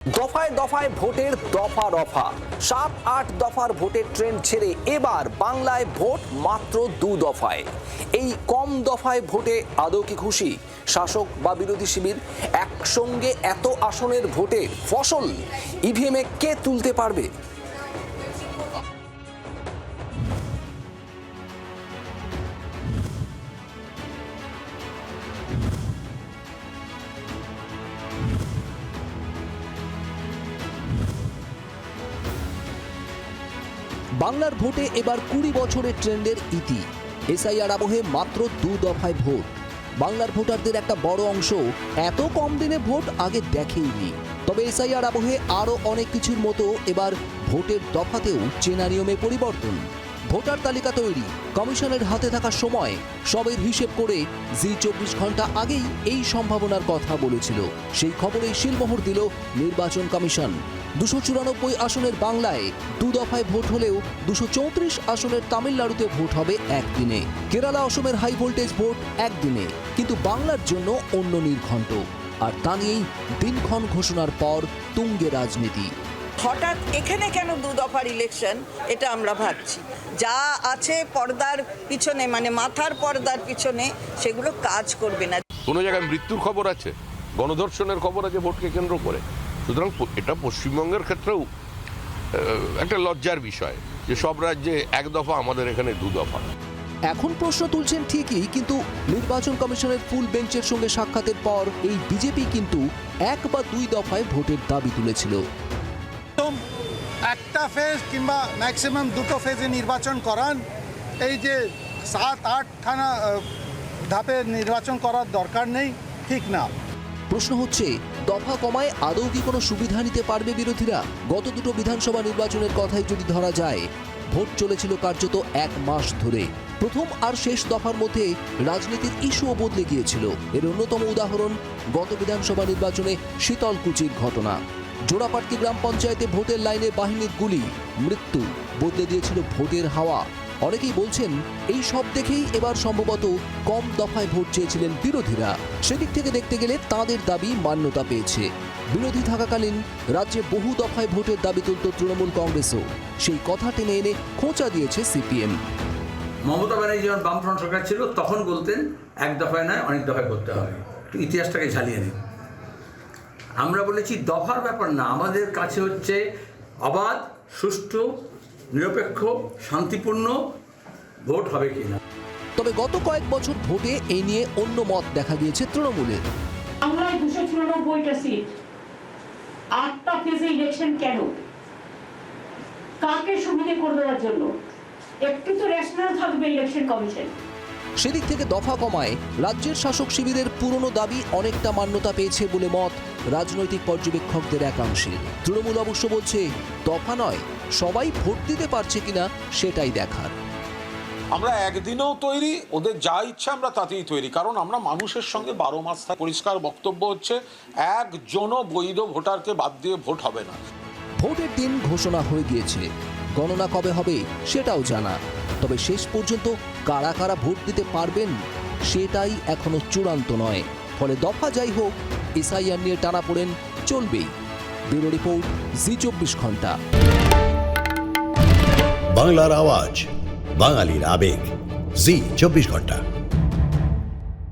দফায় দফায় ভোটের দফা রফা 7-8 দফার ভোটের ট্রেন্ড ছেড়ে এবার বাংলায় ভোট মাত্র 2 দফায়। এই কম দফায় ভোটে আদৌ কি খুশি শাসক বা বিরোধী শিবির? একসঙ্গে এত আসনের ভোটে ফসল ইভিএমে কে তুলতে পারবে? বাংলার ভোটে এবার 20 বছরের ট্রেন্ডের ইতি। এসআইআর আবহে মাত্র 2 দফায় ভোট। বাংলার ভোটারদের একটা বড় অংশ এত কম দিনে ভোট আগে দেখেইনি। তবে এসআইআর আবহে আরও অনেক কিছুর মতো এবার ভোটের দফাতেও চেনা নিয়মে পরিবর্তন। ভোটার তালিকা তৈরি, কমিশনের হাতে থাকা সময় সবের হিসেব করে জি 24 ঘন্টা আগেই এই সম্ভাবনার কথা বলেছিল। সেই খবরেই শিলমোহর দিল নির্বাচন কমিশন। 294 আসনের বাংলায় 2 দফায় ভোট হলেও 234 আসনের তামিলনাড়ুতে ভোট হবে একদিনে। কেরালা অসমের হাই ভোল্টেজ ভোট একদিনে, কিন্তু বাংলার জন্য অন্য নির্ঘণ্ট। আর তা নিয়েই দিনক্ষণ ঘোষণার পর তুঙ্গে রাজনীতি। হঠাৎ এখানে কেন 2 দফার ইলেকশন, এটা আমরা ভাবছি। যা আছে পর্দার পিছনে, মানে মাথার পর্দার পিছনে, সেগুলো কাজ করবে না। কোনো জায়গায় মৃত্যুর খবর আছে, গণধর্ষণের খবর আছে ভোটকে কেন্দ্র করে। সুতরাং এটা পশ্চিমবঙ্গের ক্ষেত্রেও একটা লজ্জার বিষয় যে সব রাজ্যে 1 দফা, আমাদের এখানে 2 দফা। এখন প্রশ্ন তুলছেন ঠিকই, কিন্তু নির্বাচন কমিশনের ফুল বেঞ্চের সঙ্গে সাক্ষাতের পর এই বিজেপি কিন্তু 1 বা 2 দফায় ভোটের দাবি তুলেছিল। একটা ফেজ কিংবা ম্যাক্সিমাম 2টো ফেজে নির্বাচন করান। এই যে 7-8 খানা ধাপে নির্বাচন করার দরকার নেই, ঠিক না। প্রশ্ন হচ্ছে, দফা কমায় আদৌ কি কোনো সুবিধা নিতে পারবে বিরোধীরা? গত 2টো বিধানসভা নির্বাচনের কথাই যদি ধরা যায়, ভোট চলেছিল কার্যত 1 মাস ধরে। প্রথম আর শেষ দফার মধ্যে রাজনীতির ইস্যুও বদলে গিয়েছিল। এর অন্যতম উদাহরণ গত বিধানসভা নির্বাচনে শীতলকুচির ঘটনা। জোড়াপাটকি গ্রাম পঞ্চায়েতে ভোটের লাইনে বাহিনীর গুলি, মৃত্যু বদলে দিয়েছিল ভোটের হাওয়া। অনেকেই বলছেন এই সব দেখেই এবার সম্ভবত কম দফায় ভোট চেয়েছিলেন বিরোধীরা। সেদিক থেকে দেখতে গেলে তাঁদের দাবি মান্যতা পেয়েছে। বিরোধী থাকাকালীন রাজ্যে বহু দফায় ভোটের দাবি তুলত তৃণমূল কংগ্রেসও। সেই কথা টেনে এনে খোঁচা দিয়েছে সিপিএম। মমতা ব্যানার্জি যখন বামফ্রন্ট সরকার ছিল তখন বলতেন 1 দফায় নয়, অনেক দফায় করতে হবে। ইতিহাসটাকে ঝালিয়ে নিন। আমরা বলেছি দফার ব্যাপার না, আমাদের কাছে হচ্ছে অবাধ, সুষ্ঠু, নিরপেক্ষ, শান্তিপূর্ণ ভোট হবে কিনা। তবে গত কয়েক বছর ভোটে এই নিয়ে অন্য মত দেখা গিয়েছে তৃণমূলের। বাংলায় 294টা সিট, 8টা ফেজে ইলেকশন কেন? কাকে সুবিধা করে দেওয়ার জন্য? একটু তো রেশনাল থাকবে ইলেকশন কমিশন। সেদিক থেকে দফা কমায় রাজ্যের শাসক শিবিরের পুরনো দাবি অনেকটা মান্যতা পেয়েছে বলে মত রাজনৈতিক পর্যবেক্ষকদের একাংশের। তৃণমূল অবশ্য বলছে দফা নয়, সবাই ভোট দিতে পারছে কিনা সেটাই দেখার। আমরা একদিনেও তৈরি, ওদের যা ইচ্ছা আমরা তাতেই তৈরি, কারণ আমরা মানুষের সঙ্গে 12 মাস থাকি। পরিষ্কার বক্তব্য হচ্ছে একজনও বৈধ ভোটারকে বাদ দিয়ে ভোট হবে না। ভোটের দিন ঘোষণা হয়ে গিয়েছে, গণনা কবে হবে সেটাও জানা। তবে শেষ পর্যন্ত কারা কারা ভোট দিতে পারবেন সেটাই এখনো চূড়ান্ত নয়। ফলে দফা যাই হোক, এসআইআর নিয়ে টানাপোড়েন চলবেই। ব্যুরো রিপোর্ট, জি 24 ঘন্টা। বাংলার আওয়াজ, বাঙালির আবেগ, জি 24 ঘন্টা।